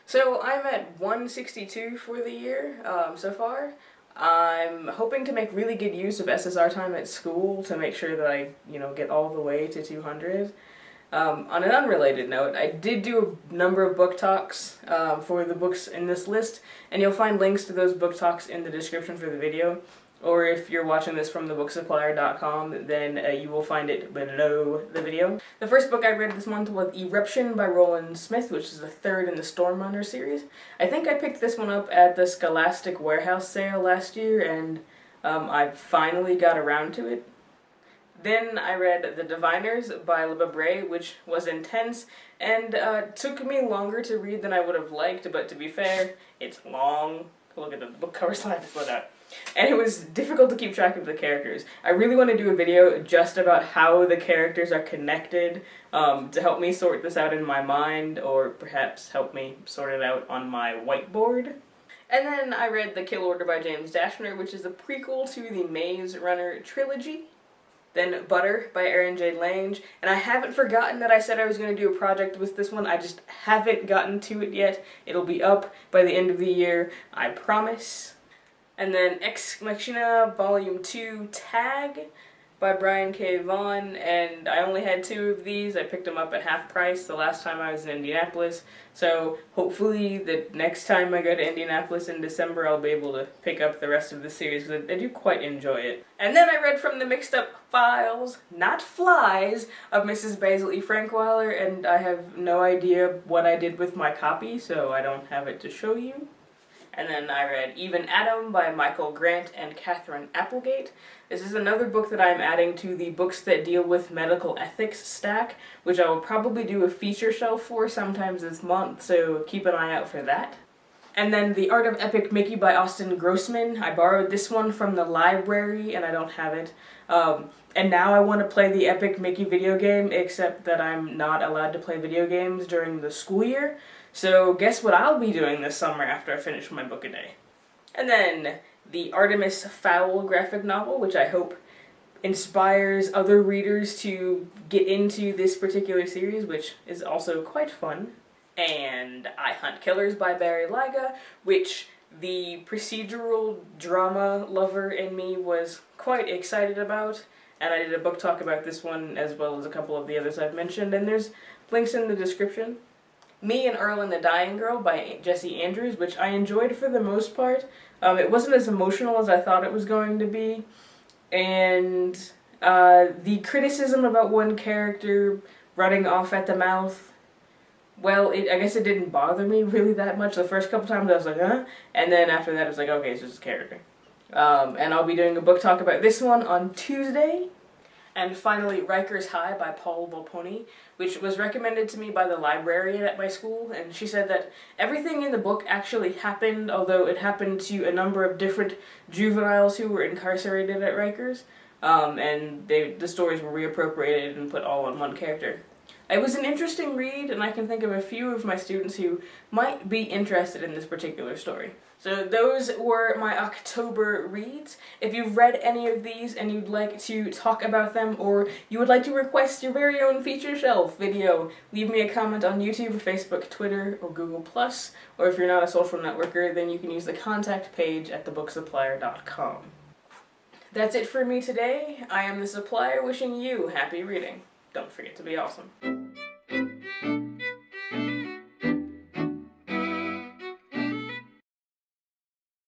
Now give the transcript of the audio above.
So I'm at 162 for the year so far. I'm hoping to make really good use of SSR time at school to make sure that I, get all the way to 200. On an unrelated note, I did do a number of book talks for the books in this list, and you'll find links to those book talks in the description for the video. Or if you're watching this from thebooksupplier.com, then you will find it below the video. The first book I read this month was Eruption by Roland Smith, which is the third in the Stormrunner series. I think I picked this one up at the Scholastic Warehouse sale last year, and I finally got around to it. Then I read The Diviners by Le Bray, which was intense, and took me longer to read than I would have liked, but to be fair, it's long. Look at the book cover slide for that. And it was difficult to keep track of the characters. I really want to do a video just about how the characters are connected to help me sort this out in my mind, or perhaps help me sort it out on my whiteboard. And then I read The Kill Order by James Dashner, which is a prequel to the Maze Runner trilogy. Then Butter by Aaron J. Lange, and I haven't forgotten that I said I was going to do a project with this one. I just haven't gotten to it yet. It'll be up by the end of the year, I promise. And then Ex Machina Volume 2 Tag by Brian K. Vaughan, and I only had 2 of these. I picked them up at half price the last time I was in Indianapolis, so hopefully the next time I go to Indianapolis in December I'll be able to pick up the rest of the series, because I do quite enjoy it. And then I read from the Mixed Up Files, not Flies, of Mrs. Basil E. Frankweiler, and I have no idea what I did with my copy, so I don't have it to show you. And then I read Even Adam by Michael Grant and Catherine Applegate. This is another book that I'm adding to the Books That Deal with Medical Ethics stack, which I will probably do a feature shelf for sometimes this month, so keep an eye out for that. And then The Art of Epic Mickey by Austin Grossman. I borrowed this one from the library and I don't have it. And now I want to play the Epic Mickey video game, except that I'm not allowed to play video games during the school year. So guess what I'll be doing this summer after I finish my book a day. And then the Artemis Fowl graphic novel, which I hope inspires other readers to get into this particular series, which is also quite fun. And I Hunt Killers by Barry Lyga, which the procedural drama lover in me was quite excited about. And I did a book talk about this one as well as a couple of the others I've mentioned, and there's links in the description. Me and Earl and the Dying Girl by Jesse Andrews, which I enjoyed for the most part. It wasn't as emotional as I thought it was going to be, and the criticism about one character running off at the mouth, well, I guess it didn't bother me really that much. The first couple times I was like, huh? And then after that it was like, okay, it's just a character. And I'll be doing a book talk about this one on Tuesday. And finally, Rikers High by Paul Volponi, which was recommended to me by the librarian at my school, and she said that everything in the book actually happened, although it happened to a number of different juveniles who were incarcerated at Rikers, and the stories were reappropriated and put all on one character. It was an interesting read, and I can think of a few of my students who might be interested in this particular story. So those were my October reads. If you've read any of these and you'd like to talk about them, or you would like to request your very own feature shelf video, leave me a comment on YouTube, Facebook, Twitter, or Google+. Or if you're not a social networker, then you can use the contact page at thebooksupplier.com. That's it for me today. I am the Supplier, wishing you happy reading. Don't forget to be awesome.